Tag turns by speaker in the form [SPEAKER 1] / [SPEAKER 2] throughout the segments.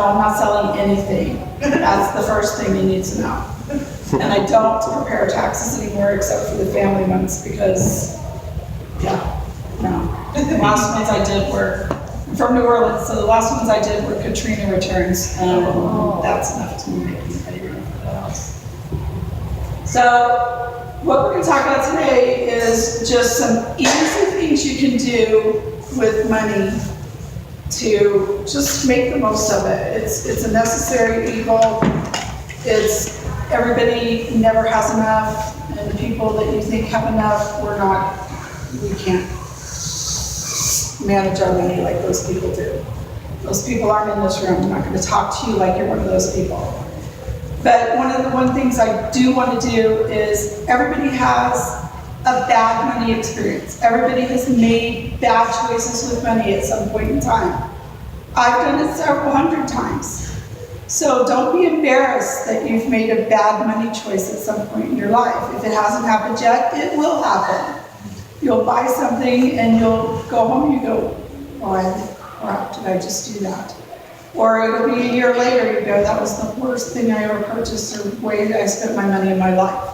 [SPEAKER 1] I'm not selling anything. That's the first thing you need to know. And I don't prepare taxes anymore except for the family ones because, yeah, no. The last ones I did were from New Orleans, so the last ones I did were Katrina returns. That's enough to make anybody run for the house. So what we're going to talk about today is just some easy things you can do with money to just make the most of it. It's a necessary evil. It's everybody never has enough, and the people that you think have enough, we can't manage our money like those people do. Those people aren't in this room. I'm not going to talk to you like you're one of those people. But one things I do want to do is everybody has a bad money experience. Everybody has made bad choices with money at some point in time. I've done it several hundred times. So don't be embarrassed that you've made a bad money choice at some point in your life. If it hasn't happened yet, it will happen. You'll buy something and you'll go home and you go, why the crap did I just do that? Or it'll be a year later, you go, that was the worst thing I ever purchased or way I spent my money in my life.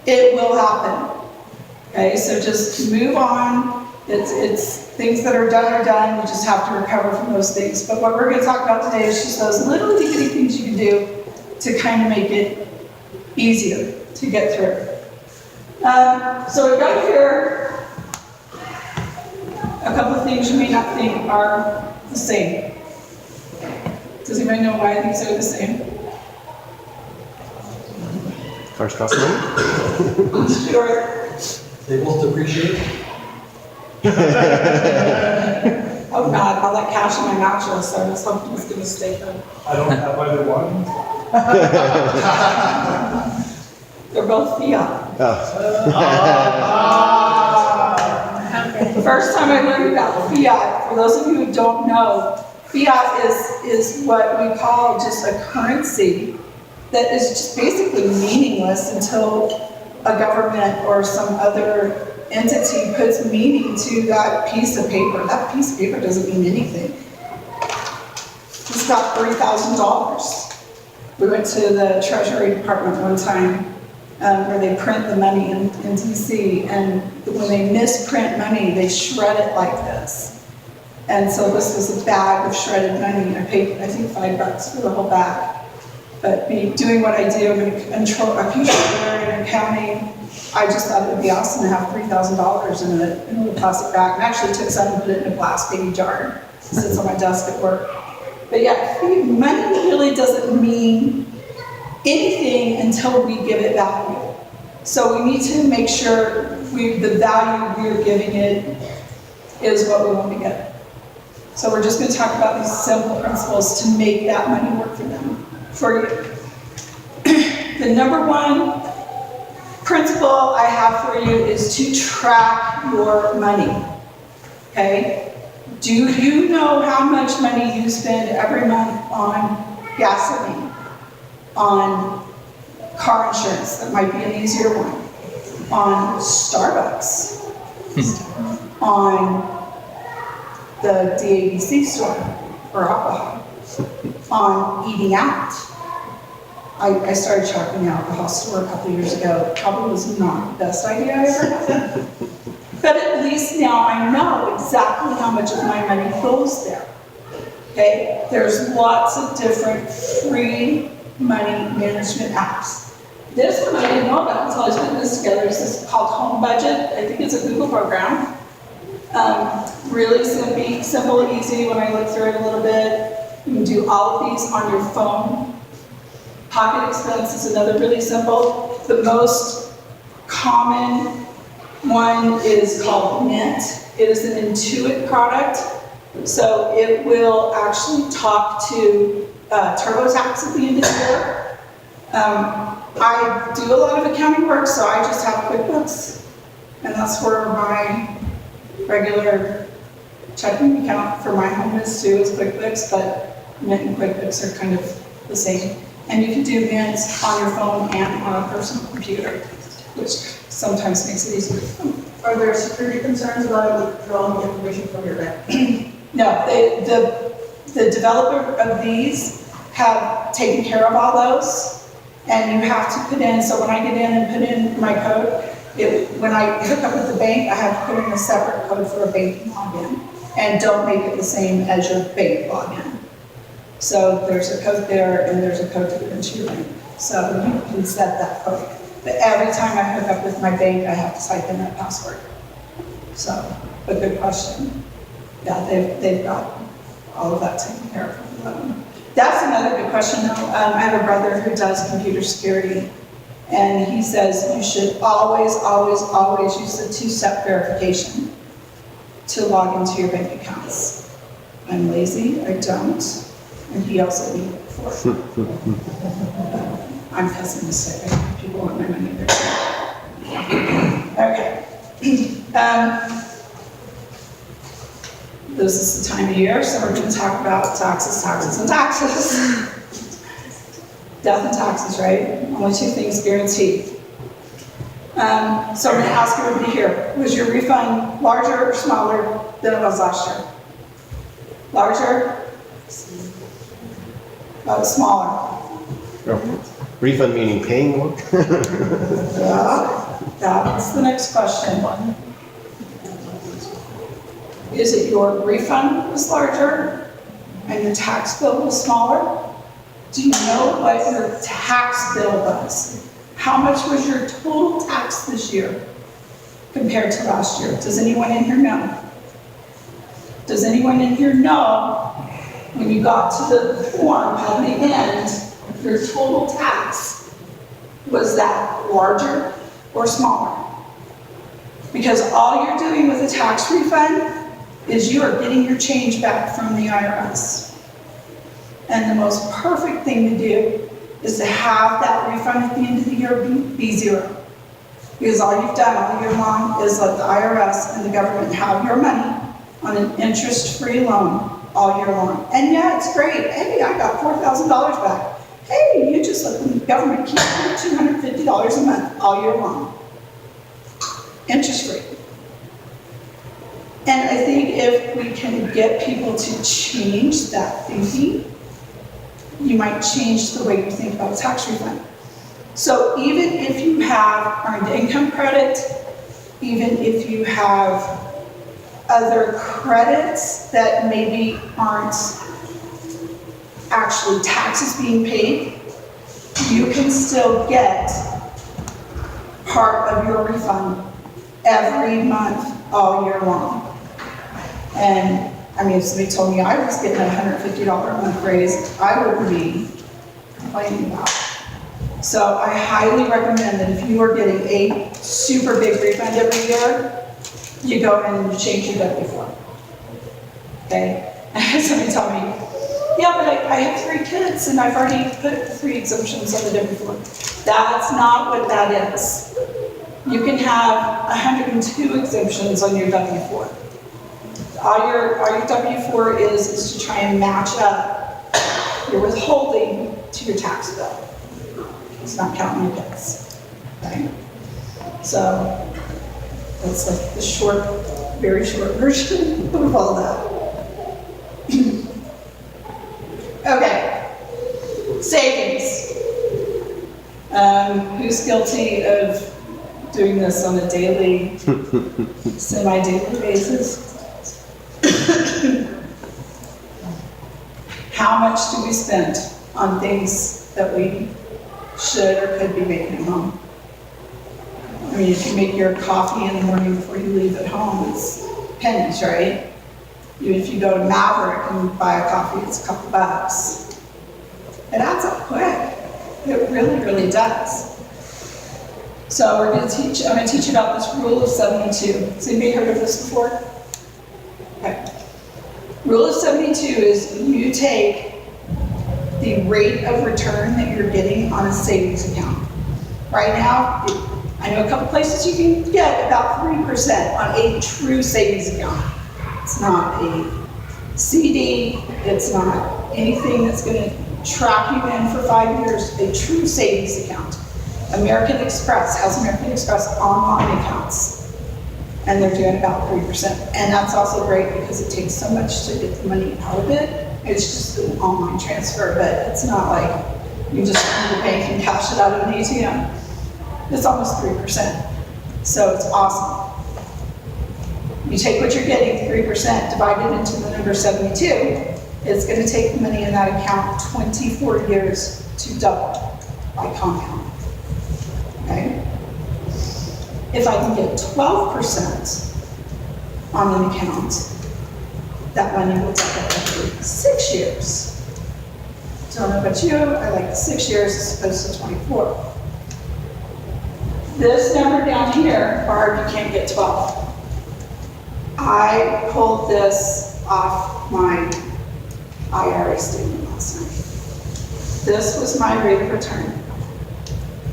[SPEAKER 1] It will happen. Okay, so just move on. It's things that are done. You just have to recover from those things. But what we're going to talk about today is just those little itty things you can do to kind of make it easier to get through. So we've got here a couple of things you may not think are the same. Does anybody know why these are the same?
[SPEAKER 2] Cars cost money?
[SPEAKER 1] Sure.
[SPEAKER 3] They both depreciate?
[SPEAKER 1] Oh God, all that cash in my mattress, I was hoping it was going to stay there.
[SPEAKER 3] I don't have either one.
[SPEAKER 1] They're both fiat. The first time I learned about fiat, for those of you who don't know, fiat is what we call just a currency that is just basically meaningless until a government or some other entity puts meaning to that piece of paper. That piece of paper doesn't mean anything. It's about $3,000. We went to the Treasury Department one time where they print the money in DC, and when they misprint money, they shred it like this. And so this was a bag of shredded money. I paid, I think, $5 for the whole bag. But doing what I do, I'm a controller in accounting, I just thought it would be awesome to have $3,000 in a little plastic bag. And actually took some and put it in a glass baby jar. It sits on my desk at work. But yeah, money really doesn't mean anything until we give it value. So we need to make sure the value we're giving it is what we want to get. So we're just going to talk about these simple principles to make that money work for you. The number one principle I have for you is to track your money. Okay? Do you know how much money you spend every month on gasoline, on car insurance? That might be an easier one. On Starbucks, on the DABC store for alcohol, on eating out. I started shopping at the alcohol store a couple years ago. Probably was not the best idea I ever had. But at least now I know exactly how much of my money goes there. Okay? There's lots of different free money management apps. This one I didn't know about until I was putting this together. It's called Home Budget. I think it's a Google program. Really simple and easy when I look through it a little bit. You can do all of these on your phone. Pocket Expense is another really simple. The most common one is called Mint. It is an Intuit product. So it will actually talk to TurboTax at the end of the year. I do a lot of accounting work, so I just have QuickBooks. And that's where my regular checking account for my home is too, is QuickBooks, but Mint and QuickBooks are kind of the same. And you can do Mint on your phone and on a personal computer, which sometimes makes it easier.
[SPEAKER 4] Are there security concerns about withdrawing information from your bank?
[SPEAKER 1] No, the developer of these have taken care of all those, and you have to put in, so when I get in and put in my code, when I hook up with the bank, I have to put in a separate code for a banking login, and don't make it the same as your bank login. So there's a code there, and there's a code to put into your bank. So you can set that code. But every time I hook up with my bank, I have to type in that password. So, a good question. Yeah, they've got all of that taken care of. That's another good question though. I have a brother who does computer security, and he says you should always, always, always use the two-step verification to log into your bank accounts. I'm lazy, I don't. And he also needed it before. I'm pessimistic. I think people want my money there. Okay. This is the time of year, so we're going to talk about taxes, taxes, and taxes. Death and taxes, right? Only two things guaranteed. So I'm going to ask everybody here, was your refund larger or smaller than it was last year? Larger? Smaller.
[SPEAKER 2] Refund meaning paying more?
[SPEAKER 1] Yeah, that's the next question. Is it your refund was larger and your tax bill was smaller? Do you know what your tax bill was? How much was your total tax this year compared to last year? Does anyone in here know? Does anyone in here know when you got to the form at the end, your total tax, was that larger or smaller? Because all you're doing with a tax refund is you are getting your change back from the IRS. And the most perfect thing to do is to have that refund at the end of the year be zero. Because all you've done all year long is let the IRS and the government have your money on an interest-free loan all year long. And yeah, it's great. Hey, I got $4,000 back. Hey, you just let the government keep $250 a month all year long. Interest-free. And I think if we can get people to change that thinking, you might change the way you think about a tax refund. So even if you have earned income credit, even if you have other credits that maybe aren't actually taxes being paid, you can still get part of your refund every month all year long. And I mean, if somebody told me I was getting a $150 a month raise, I wouldn't be complaining about it. So I highly recommend that if you are getting a super big refund every year, you go in and you change your W-4. Okay? I had somebody tell me, yeah, but I have 3 kids and I've already put 3 exemptions on the W-4. That's not what that is. You can have 102 exemptions on your W-4. All your W-4 is to try and match up your withholding to your tax bill. It's not counting your kids. Okay? So that's like the short, very short version of all that. Okay, savings. Who's guilty of doing this on a daily, semi-daily basis? How much do we spend on things that we should or could be making at home? I mean, if you make your coffee in the morning before you leave at home, it's pennies, right? Even if you go to Maverick and buy a coffee, it's a couple bucks. It adds up quick. It really, really does. So I'm going to teach you about this rule of 72. Has anybody heard of this before? Okay. Rule of 72 is you take the rate of return that you're getting on a savings account. Right now, I know a couple places you can get about 3% on a true savings account. It's not a CD, it's not anything that's going to track you in for 5 years, a true savings account. American Express has American Express online accounts, and they're doing about 3%. And that's also great because it takes so much to get the money out of it It's just an online transfer, but it's not like you just go to the bank and cash it out of an ATM. It's almost 3%. So it's awesome. You take what you're getting, 3%, divide it into the number 72, it's going to take the money in that account 24 years to double by compound. Okay? If I can get 12% on an account, that money will double every 6 years. Don't know about you, I like the 6 years as opposed to 24. This number down here, Barb, you can't get 12. I pulled this off my IRA statement last night. This was my rate of return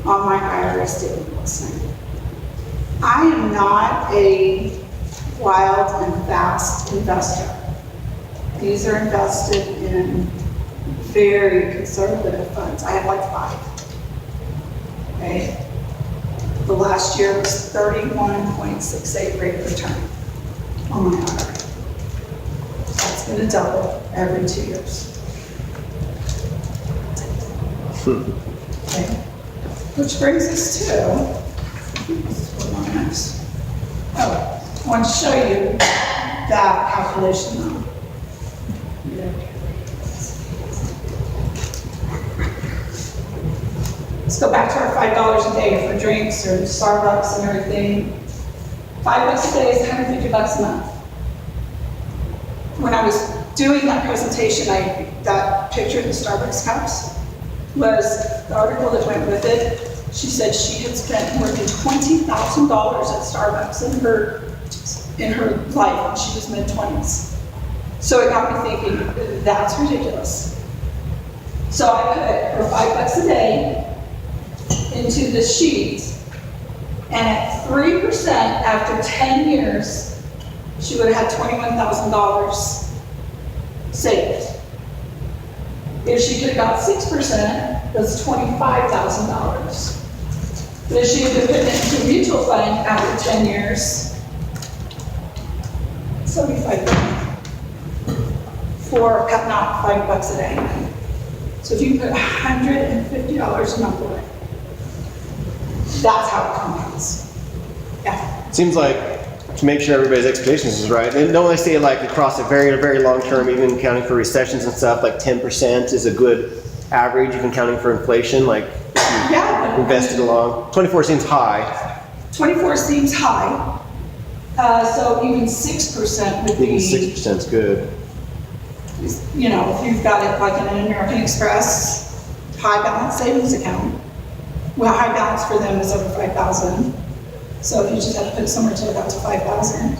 [SPEAKER 1] on my IRA statement last night. I am not a wild and fast investor. These are invested in very conservative funds. I have like 5. Okay? The last year was 31.68 rate of return on my IRA. That's going to double every 2 years. Okay. Which brings us to, I want to show you that calculation now. Let's go back to our $5 a day for drinks or Starbucks and everything. $5 a day is $150 a month. When I was doing that presentation, that picture of the Starbucks cups was the article that went with it. She said she had spent more than $20,000 at Starbucks in her life when she was mid-20s. So it got me thinking, that's ridiculous. So I put for $5 a day into the sheet, and at 3% after 10 years, she would have had $21,000 saved. If she could have got 6%, that's $25,000. But if she had been putting it into a mutual fund after 10 years, $75,000 for cutting out $5 a day. So if you put $150 a month away, that's how it compounds. Yeah.
[SPEAKER 2] Seems like, to make sure everybody's expectations is right, and don't they say like across a very, very long term, even accounting for recessions and stuff, like 10% is a good average, even counting for inflation, like
[SPEAKER 1] Yeah.
[SPEAKER 2] invested along. 24 seems high.
[SPEAKER 1] 24 seems high. So even 6% would
[SPEAKER 2] Even
[SPEAKER 1] be,
[SPEAKER 2] 6% is good.
[SPEAKER 1] you know, if you've got it like in an American Express high balance savings account. Well, high balance for them is over 5,000. So if you just have to put it somewhere till it got to 5,000.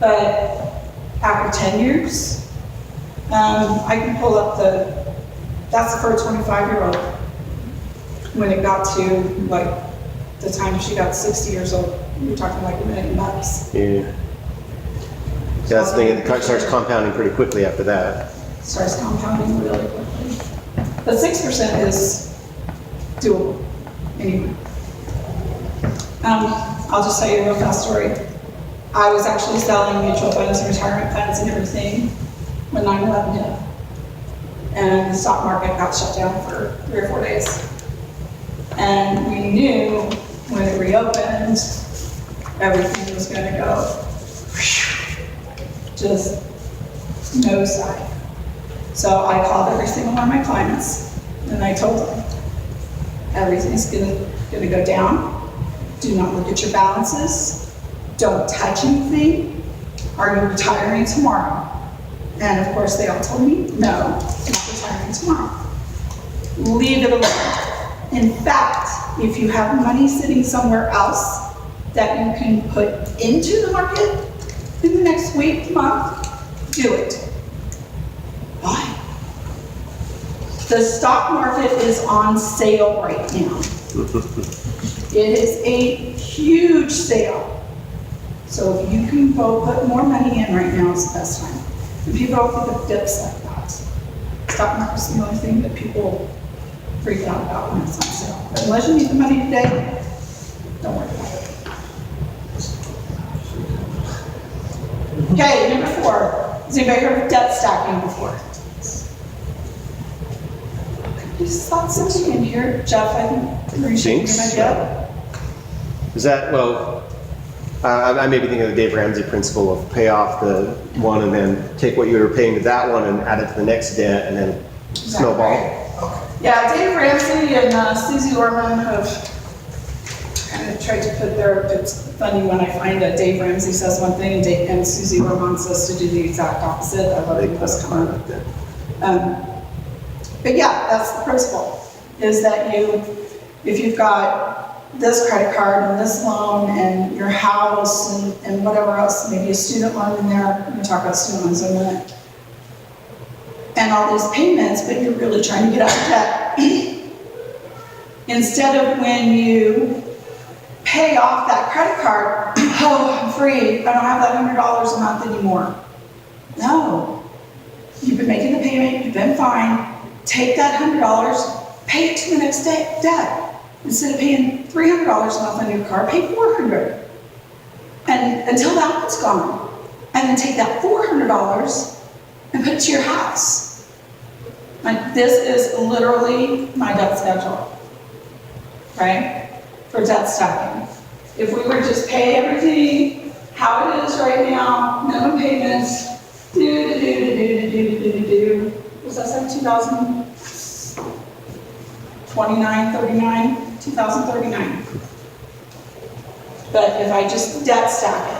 [SPEAKER 1] But after 10 years, I can pull up that's for a 25-year-old. When it got to like the time she got 60 years old, you're talking like $1 million.
[SPEAKER 2] Yeah. That's the thing, it starts compounding pretty quickly after that.
[SPEAKER 1] Starts compounding really quickly. But 6% is doable anyway. I'll just tell you a real fast story. I was actually selling mutual funds and retirement funds and everything when 9/11 hit. And the stock market got shut down for 3 or 4 days. And we knew when it reopened, everything was going to go just nosedive. So I called every single one of my clients and I told them, everything's gonna go down. Do not look at your balances. Don't touch anything. Are you retiring tomorrow? And of course they all told me, no, not retiring tomorrow. Leave it alone. In fact, if you have money sitting somewhere else that you can put into the market in the next week, month, do it. Why? The stock market is on sale right now. It is a huge sale. So if you can go put more money in right now, it's the best time. And people don't think of dips like that. Stock market's the only thing that people freak out about when it's on sale. But unless you need the money today, don't worry about it. Okay, number 4. Has anybody heard of debt stacking before? I just thought something in here, Jeff, I think you're shaking your head.
[SPEAKER 2] Is that, well, I may be thinking of the Dave Ramsey principle of pay off the one and then take what you were paying to that one and add it to the next debt and then snowball.
[SPEAKER 1] Yeah, Dave Ramsey and Susie Orman have kind of tried to put their, it's funny when I find that Dave Ramsey says one thing and Susie Orman says to do the exact opposite. I love it those come up. But yeah, that's the principle, is that if you've got this credit card and this loan and your house and whatever else, maybe a student loan in there, we're gonna talk about student loans in a minute, and all these payments, but you're really trying to get out of debt. Instead of when you pay off that credit card, oh, I'm free, I don't have that $100 a month anymore. No, you've been making the payment, you've been fine. Take that $100, pay it to the next debt. Instead of paying $300 a month on your car, pay $400. And until that one's gone. And then take that $400 and put it to your house. Like, this is literally my debt schedule, right? For debt stacking. If we were just pay everything how it is right now, minimum payments, was that 2039. But if I just debt stack it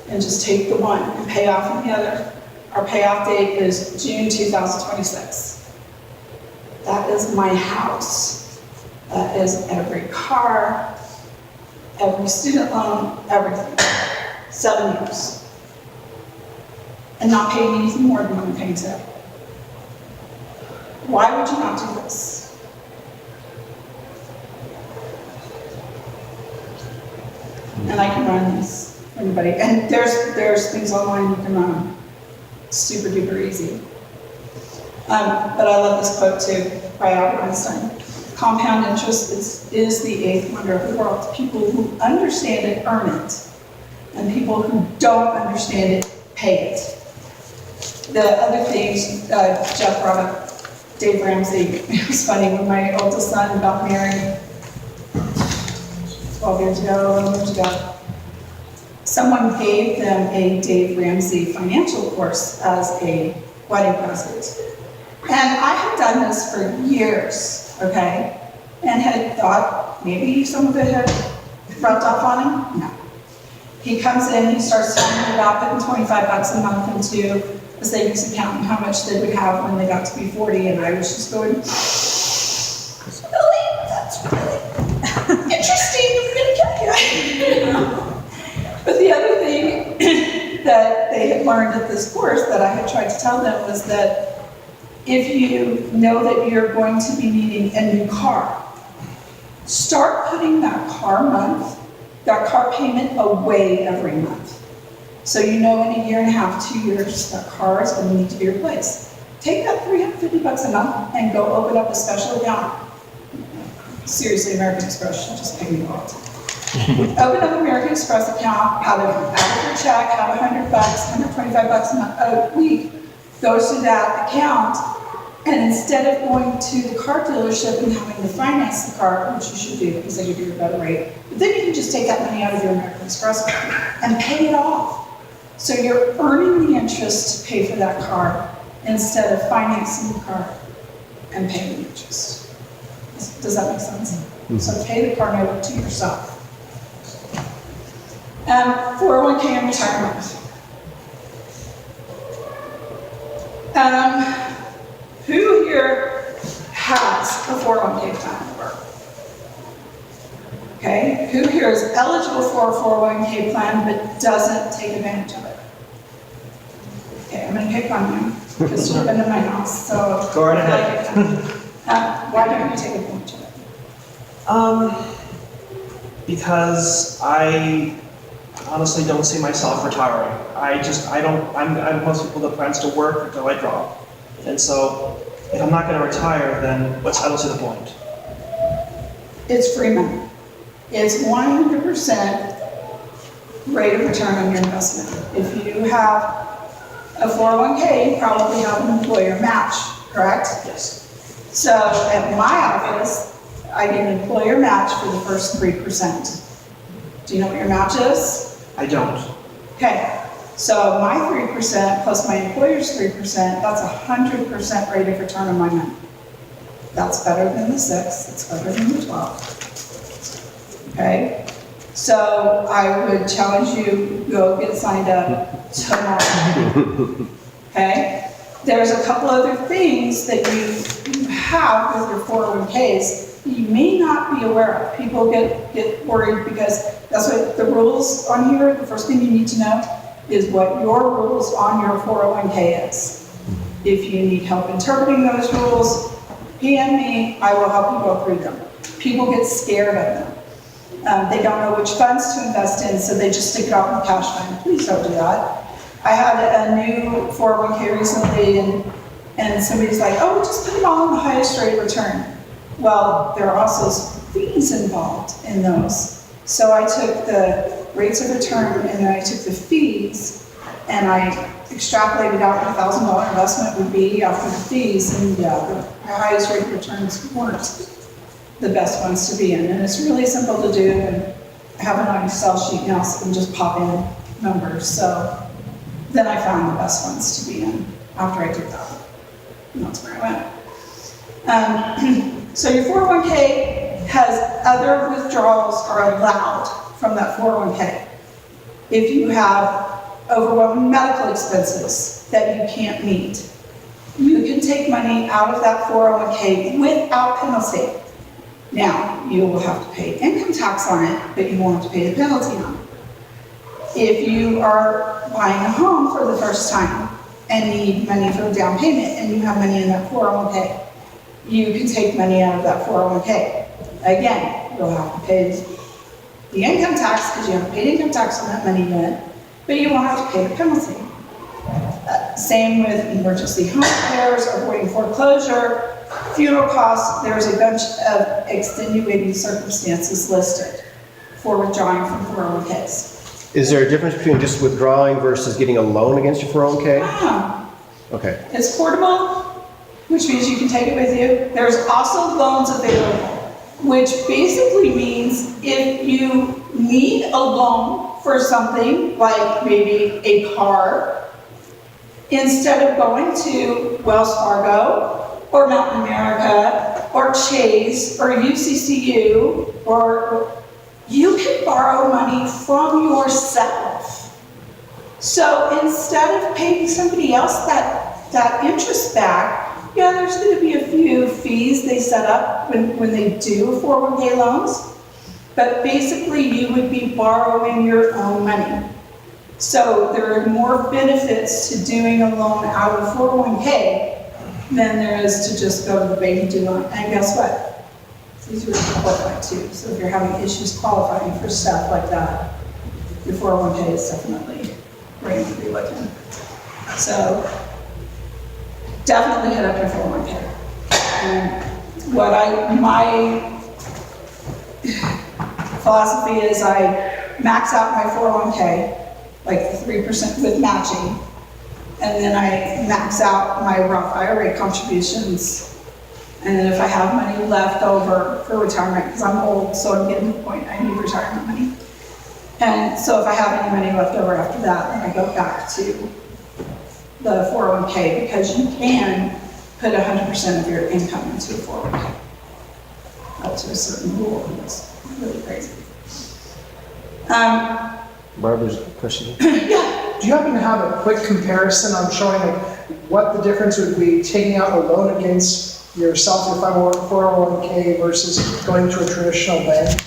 [SPEAKER 1] and just take the one and pay off the other, our payoff date is June 2026. That is my house. That is every car, every student loan, everything. 7 years. And not paying anything more than I'm paying today. Why would you not do this? And I can run these for anybody. And there's things online you can run. Super duper easy. But I love this quote too by Albert Einstein. Compound interest is the eighth wonder of the world. People who understand it earn it. And people who don't understand it pay it. The other things Jeff brought up, Dave Ramsey. It was funny when my oldest son got married 12 years ago, 11 years ago. Someone gave them a Dave Ramsey financial course as a wedding present. And I had done this for years, okay? And had thought maybe some of it had rubbed off on him. No. He comes in, he starts telling me about putting $25 a month into a savings account and how much they would have when they got to be 40, and I was just going, really? That's really interesting, I'm gonna kill you. But the other thing that they had learned at this course that I had tried to tell them was that if you know that you're going to be needing a new car, start putting that car payment away every month. So you know in a year and a half, 2 years, that car is going to need to be replaced. Take that $350 a month and go open up a special account. Seriously, American Express should just pay me off. Open up an American Express account, have a check, have $100, $125 a week, goes to that account, and instead of going to the car dealership and having to finance the car, which you should do because they give you a better rate, but then you can just take that money out of your American Express account and pay it off. So you're earning the interest to pay for that car instead of financing the car and paying the interest. Does that make sense? Mm-hmm. So pay the car note to yourself. 401k and retirement. Who here has a 401k plan at work? Okay, who here is eligible for a 401k plan but doesn't take advantage of it? Okay, I'm gonna pick on you because you've been in my house, so.
[SPEAKER 3] Go right ahead.
[SPEAKER 1] Why don't you take advantage of it?
[SPEAKER 4] Because I honestly don't see myself retiring. I'm most people that plans to work until I drop. And so if I'm not gonna retire, then I don't see the point.
[SPEAKER 1] It's free money. It's 100% rate of return on your investment. If you have a 401k, you probably have an employer match, correct?
[SPEAKER 4] Yes.
[SPEAKER 1] So at my office, I get an employer match for the first 3%. Do you know what your match is?
[SPEAKER 4] I don't.
[SPEAKER 1] Okay, so my 3% plus my employer's 3%, that's 100% rate of return on my money. That's better than the 6, it's better than the 12. Okay, so I would challenge you, go get signed up tomorrow. Okay, there's a couple other things that you have with your 401ks you may not be aware of. People get worried because that's what the rules on here, the first thing you need to know is what your rules on your 401k is. If you need help interpreting those rules, PM me, I will help you go through them. People get scared of them. They don't know which funds to invest in, so they just stick it off in the cash fund. Please don't do that. I had a new 401k recently, and somebody's like, oh, just put it all in the highest rate of return. Well, there are also fees involved in those. So I took the rates of return and then I took the fees and I extrapolated out what a $1,000 investment would be after the fees, and the highest rate of returns weren't the best ones to be in. And it's really simple to do, and I have it on an Excel sheet now, so I can just pop in numbers. So then I found the best ones to be in after I did that. And that's where I went. So your 401k has other withdrawals are allowed from that 401k. If you have overwhelming medical expenses that you can't meet, you can take money out of that 401k without penalty. Now, you will have to pay income tax on it, but you won't have to pay the penalty on it. If you are buying a home for the first time and need money for the down payment and you have money in that 401k, you can take money out of that 401k. Again, you'll have to pay the income tax because you haven't paid income tax on that money yet, but you won't have to pay the penalty. Same with emergency home repairs, avoiding foreclosure, funeral costs. There's a bunch of extenuating circumstances listed for withdrawing from 401ks.
[SPEAKER 2] Is there a difference between just withdrawing versus getting a loan against your 401k? Okay.
[SPEAKER 1] It's portable, which means you can take it with you. There's also loans available, which basically means if you need a loan for something, like maybe a car, instead of going to Wells Fargo, or Mountain America, or Chase, or UCCU, or you can borrow money from yourself. So instead of paying somebody else that interest back, yeah, there's going to be a few fees they set up when they do 401k loans, but basically you would be borrowing your own money. So there are more benefits to doing a loan out of 401k than there is to just go to the bank and do one. And guess what? It's easier to qualify too. So if you're having issues qualifying for stuff like that, your 401k is definitely where you need to be looking. So definitely hit up your 401k. And my philosophy is I max out my 401k, like the 3% with matching, and then I max out my Roth IRA contributions. And then if I have money left over for retirement, because I'm old, so I'm getting to the point I need retirement money. And so if I have any money left over after that, then I go back to the 401k, because you can put 100% of your income into a 401k. Up to a certain rule, and it's really crazy.
[SPEAKER 2] Barbara's question.
[SPEAKER 1] Yeah.
[SPEAKER 5] Do you happen to have a quick comparison on showing like what the difference would be taking out a loan against yourself, your 401k versus going to a traditional bank?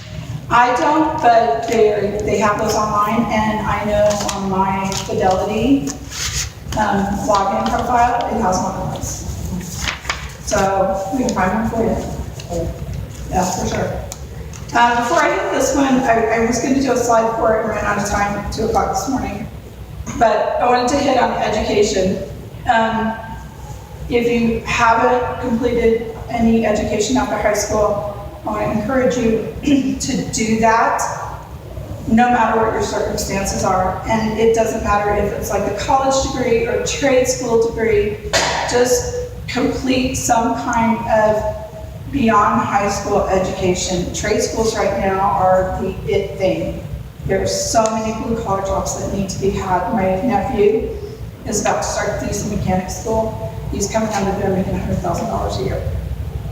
[SPEAKER 1] I don't, but they have those online, and I know on my Fidelity login profile, it has one of those. So we can find one for you. Yeah, for sure. Before I hit this one, I was going to do a slide for it and ran out of time at 2 o'clock this morning. But I wanted to hit on education. If you haven't completed any education after high school, I want to encourage you to do that. no matter what your circumstances are. And it doesn't matter if it's like a college degree or a trade school degree, just complete some kind of beyond high school education. Trade schools right now are the it thing. There's so many blue collar jobs that need to be had. My nephew is about to start diesel mechanic school. He's coming out of there making $100,000 a year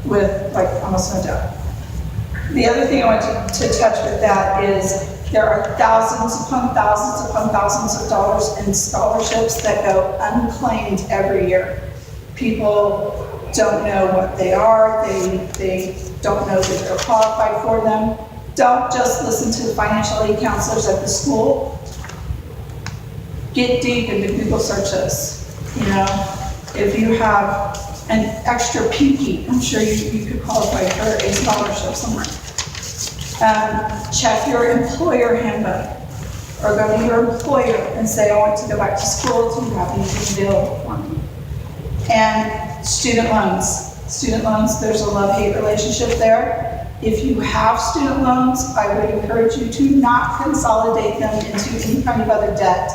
[SPEAKER 1] with like almost no debt. The other thing I want to touch with that is there are thousands upon thousands of dollars in scholarships that go unclaimed every year. People don't know what they are, they don't know that they're qualified for them. Don't just listen to the financial aid counselors at the school. Get deep into Google searches. You know, if you have an extra pinky, I'm sure you could qualify for a scholarship somewhere. Check your employer handbook, or go to your employer and say, I want to go back to school, do you have anything available for me? And student loans. Student loans, there's a love-hate relationship there. If you have student loans, I would encourage you to not consolidate them into any kind of other debt.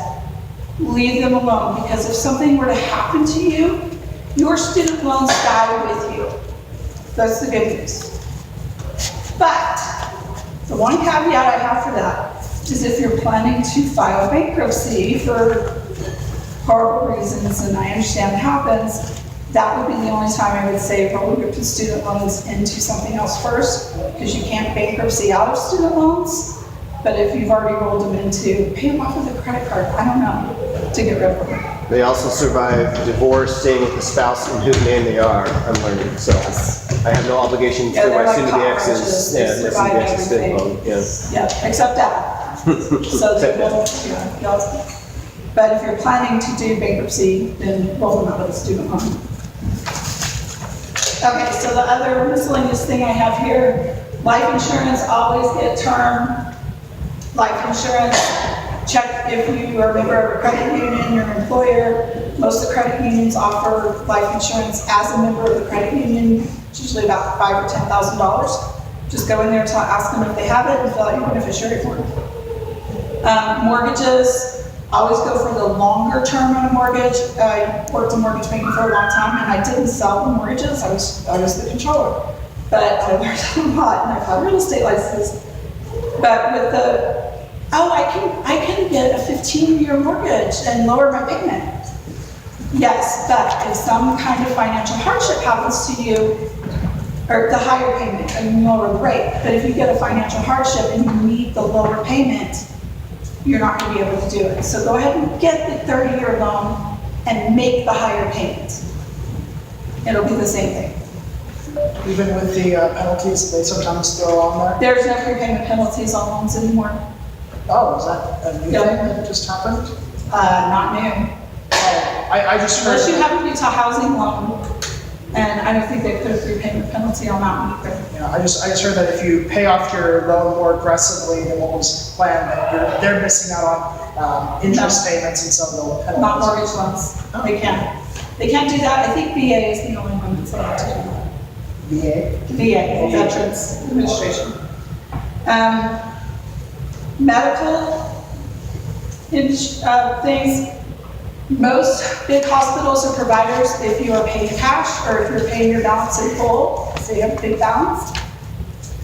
[SPEAKER 1] Leave them alone, because if something were to happen to you, your student loans die with you. That's the good news. But the one caveat I have for that is if you're planning to file bankruptcy for horrible reasons, and I understand it happens, that would be the only time I would say roll your student loans into something else first, because you can't bankruptcy out of student loans. But if you've already rolled them into, pay them off with a credit card, I don't know, to get rid of them.
[SPEAKER 2] They also survive divorce, staying with the spouse in whose name they are, I'm learning, so. I have no obligation
[SPEAKER 1] Yeah,
[SPEAKER 2] for
[SPEAKER 1] they're
[SPEAKER 2] my
[SPEAKER 1] like
[SPEAKER 2] soon-to-be
[SPEAKER 1] cockroaches.
[SPEAKER 2] ex's,
[SPEAKER 1] They
[SPEAKER 2] yeah, my
[SPEAKER 1] survive
[SPEAKER 2] soon-to-be ex's
[SPEAKER 1] everything.
[SPEAKER 2] student loan, yeah.
[SPEAKER 1] Yeah, except that. So they won't, y'all. But if you're planning to do bankruptcy, then roll them out of the student loan. Okay, so the other miscellaneous thing I have here, life insurance, always get term life insurance. Check if you are a member of a credit union, your employer. Most of the credit unions offer life insurance as a member of the credit union. It's usually about $5,000 or $10,000. Just go in there, ask them if they have it, and fill out your beneficiary form. Mortgages, always go for the longer term on a mortgage. I worked in mortgage banking for a long time, and I didn't sell the mortgages. I was the controller. But I learned a lot, and I've had real estate licenses. But with the, I can get a 15-year mortgage and lower my payment. Yes, but if some kind of financial hardship happens to you, or the higher payment and lower the rate, but if you get a financial hardship and you need the lower payment, you're not going to be able to do it. So go ahead and get the 30-year loan and make the higher payment. It'll be the same thing.
[SPEAKER 5] Even with the penalties they sometimes throw on there?
[SPEAKER 1] There's no prepayment penalties on loans anymore.
[SPEAKER 5] Oh, is that a new
[SPEAKER 1] Yep.
[SPEAKER 5] thing that just happened?
[SPEAKER 1] Not new.
[SPEAKER 5] Oh, I just heard.
[SPEAKER 1] Unless you have a Utah housing loan, and I don't think they put a prepayment penalty on that one either.
[SPEAKER 5] Yeah, I just heard that if you pay off your loan more aggressively than what was planned, that they're missing out on interest payments, and so they'll penalize.
[SPEAKER 1] Not mortgage loans. They can't. They can't do that. I think VA is the only one that's allowed to do that.
[SPEAKER 5] VA?
[SPEAKER 1] VA, Veterans Administration. Medical things. Most big hospitals or providers, if you are paying cash or if you're paying your balance in full, say you have a big balance,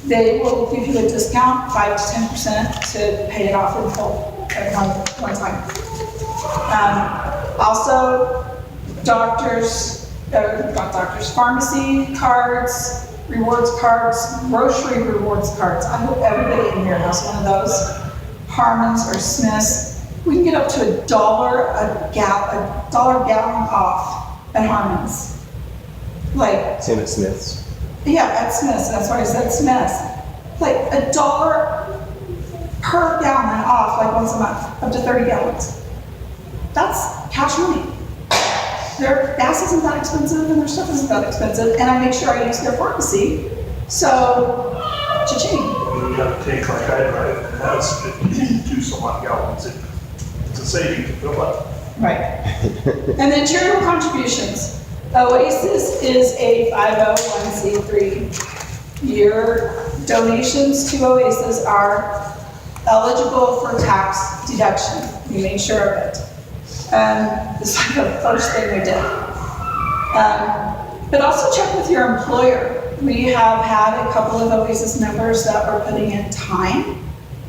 [SPEAKER 1] they will give you a discount, 5 to 10%, to pay it off in full at one time. Also, pharmacy cards, rewards cards, grocery rewards cards. I hope everybody in here has one of those. Harmon's or Smith's. We can get up to $1 a gallon off at Harmon's. Like,
[SPEAKER 2] Same at Smith's.
[SPEAKER 1] yeah, at Smith's, that's why I said Smith's. Like $1 per gallon off, like once a month, up to 30 gallons. That's cash money. Their gas isn't that expensive and their stuff isn't that expensive, and I make sure I use their pharmacy, so, cha-ching.
[SPEAKER 3] You have a tank like I drive, and that's 52 some odd gallons. It's a saving to fill up.
[SPEAKER 1] Right. And then charitable contributions. Oasis is a 501c3. Your donations to Oasis are eligible for tax deduction. We made sure of it. It's like the first thing we did. But also check with your employer. We have had a couple of Oasis members that were putting in time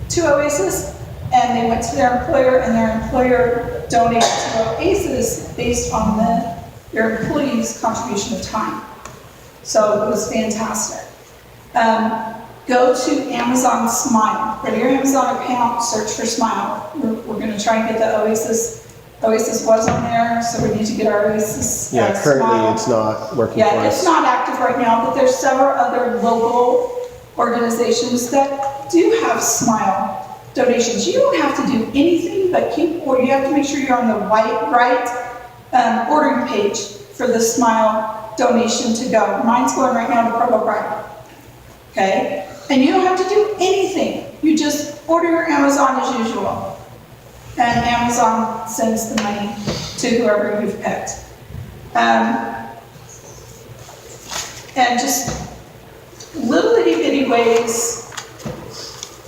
[SPEAKER 1] to Oasis, and they went to their employer, and their employer donated to Oasis based on their employees' contribution of time. So it was fantastic. Go to Amazon Smile. Go to your Amazon account, search for Smile. We're going to try and get the Oasis. Oasis was on there, so we need to get our Oasis
[SPEAKER 2] Yeah, currently
[SPEAKER 1] Smile.
[SPEAKER 2] it's not working for
[SPEAKER 1] Yeah, it's
[SPEAKER 2] us.
[SPEAKER 1] not active right now, but there's several other local organizations that do have Smile donations. You don't have to do anything but or you have to make sure you're on the right ordering page for the Smile donation to go. Mine's going right now to Provo Pride. Okay? And you don't have to do anything. You just order your Amazon as usual. And Amazon sends the money to whoever you've picked. And just little itty bitty ways.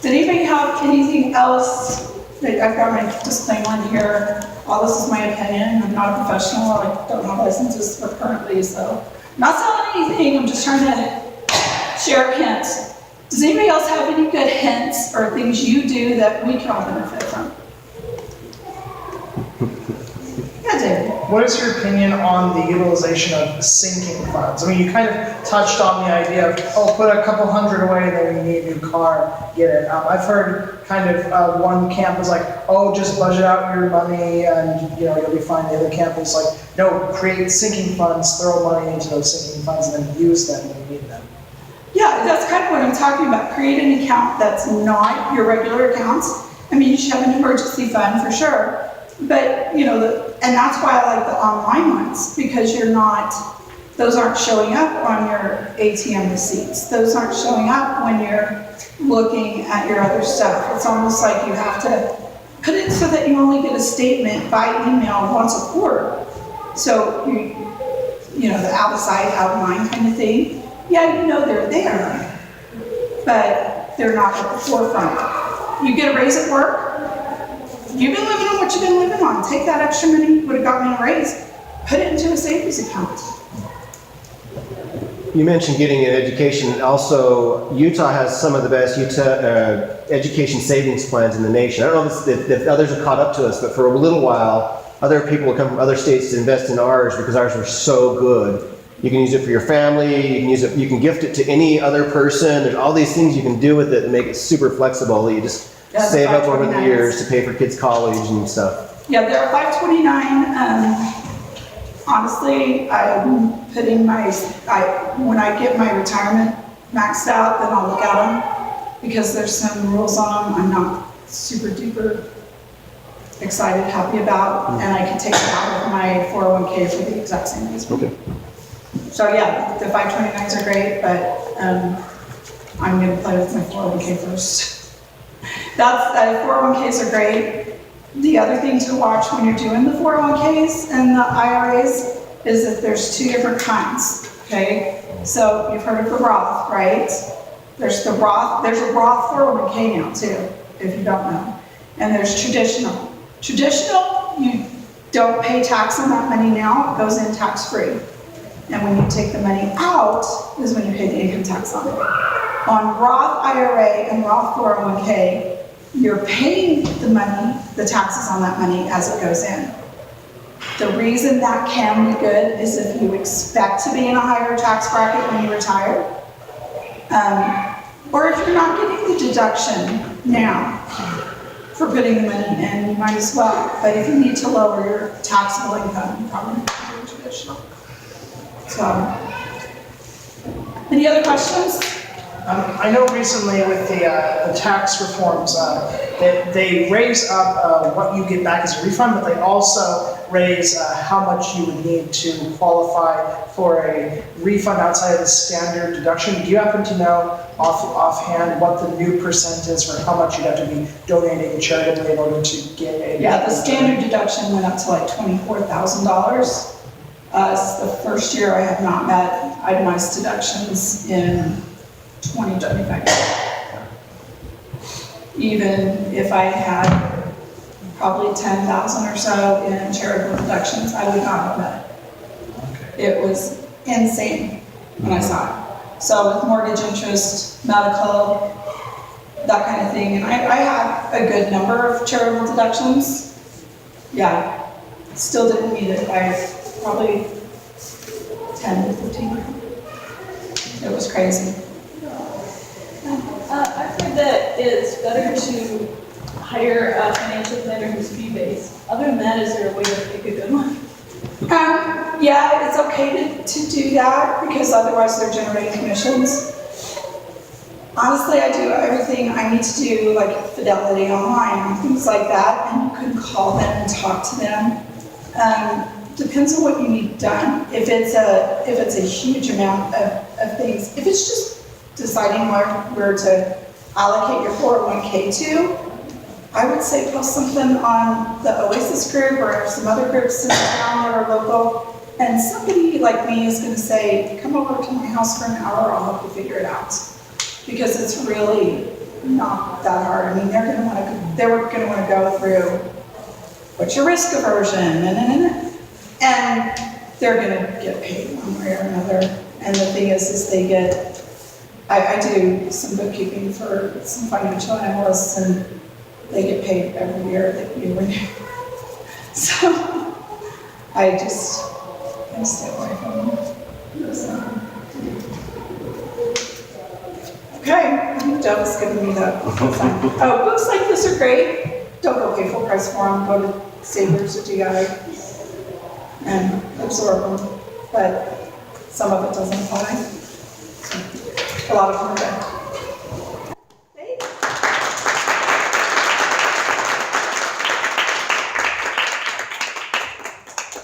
[SPEAKER 1] Did anybody have anything else? I've got my disclaimer in here. All this is my opinion. I'm not a professional. I don't have licenses for currently, so I'm not selling anything. I'm just trying to share hints. Does anybody else have any good hints or things you do that we can all benefit from? Yeah, David.
[SPEAKER 5] What is your opinion on the utilization of sinking funds? I mean, you kind of touched on the idea of, oh, put a couple hundred away, and then when you need a new car, get it. I've heard kind of one camp is like, oh, just budget out your money and you'll be fine. The other camp is like, no, create sinking funds, throw money into those sinking funds, and then use them when you need them.
[SPEAKER 1] Yeah, that's kind of what I'm talking about. Create an account that's not your regular accounts. I mean, you should have an emergency fund for sure. But, and that's why I like the online ones, because those aren't showing up on your ATM receipts. Those aren't showing up when you're looking at your other stuff. It's almost like you have to put it so that you only get a statement by email once a quarter. So, the outside outline kind of thing. Yeah, they're there, but they're not at the forefront. You get a raise at work, you've been living on what you've been living on. Take that extra money, would have gotten a raise, put it into a savings account.
[SPEAKER 2] You mentioned getting an education. Also, Utah has some of the best education savings plans in the nation. I don't know if others have caught up to us, but for a little while, other people will come from other states to invest in ours because ours were so good. You can use it for your family, you can gift it to any other person. There's all these things you can do with it and make it super flexible. You just save up over the years to pay for kids' college and stuff.
[SPEAKER 1] Yeah, they're $529. Honestly, I'm putting when I get my retirement maxed out, then I'll look at them because there's some rules on them I'm not super duper excited, happy about, and I can take it out of my 401k for the exact same reason.
[SPEAKER 2] Okay.
[SPEAKER 1] So yeah, the 529s are great, but I'm gonna play with my 401k first. 401ks are great. The other thing to watch when you're doing the 401ks and the IRAs is that there's two different kinds, okay? So you've heard of the Roth, right? There's a Roth 401k now too, if you don't know. And there's traditional. Traditional, you don't pay tax on that money now, it goes in tax-free. And when you take the money out is when you pay the income tax on it. On Roth IRA and Roth 401k, you're paying the taxes on that money as it goes in. The reason that can be good is if you expect to be in a higher tax bracket when you retire, or if you're not getting the deduction now for putting the money in, you might as well. But if you need to lower your taxable income, you probably need to do traditional. So, any other questions?
[SPEAKER 5] I know recently with the tax reforms, they raise up what you get back as a refund, but they also raise how much you would need to qualify for a refund outside of the standard deduction. Do you happen to know offhand what the new percent is for how much you'd have to be donating charitably in order to get a...
[SPEAKER 1] Yeah, the standard deduction went up to like $24,000. It's the first year I have not met itemized deductions in 2025. even if I had probably 10,000 or so in charitable deductions, I would not have met it. It was insane when I saw it. So with mortgage interest, medical, that kind of thing, and I had a good number of charitable deductions. Yeah, still didn't meet it by probably 10 to 15. It was crazy.
[SPEAKER 6] I've heard that it's better to hire a financial planner who's fee-based. Other than that, is there a way to pick a good one?
[SPEAKER 1] Yeah, it's okay to do that because otherwise they're generating commissions. Honestly, I do everything I need to do, like Fidelity online, things like that, and you can call them and talk to them. Depends on what you need done. If it's a huge amount of things, if it's just deciding where to allocate your 401k to, I would say post something on the Oasis group or some other groups in town that are local, and somebody like me is going to say, come over to my house for an hour, I'll help you figure it out. Because it's really not that hard. I mean, they're going to want to go through what's your risk aversion, and they're going to get paid one way or another. And the thing is they get, I do some bookkeeping for some financial analysts, and they get paid every year that you renew. So I stay away from them. So. Okay, Deb is giving me the sign. Oh, books like this are great. Don't go pay full price for them. Go to Savers or GI and absorb them. But some of it doesn't apply. A lot of them are good.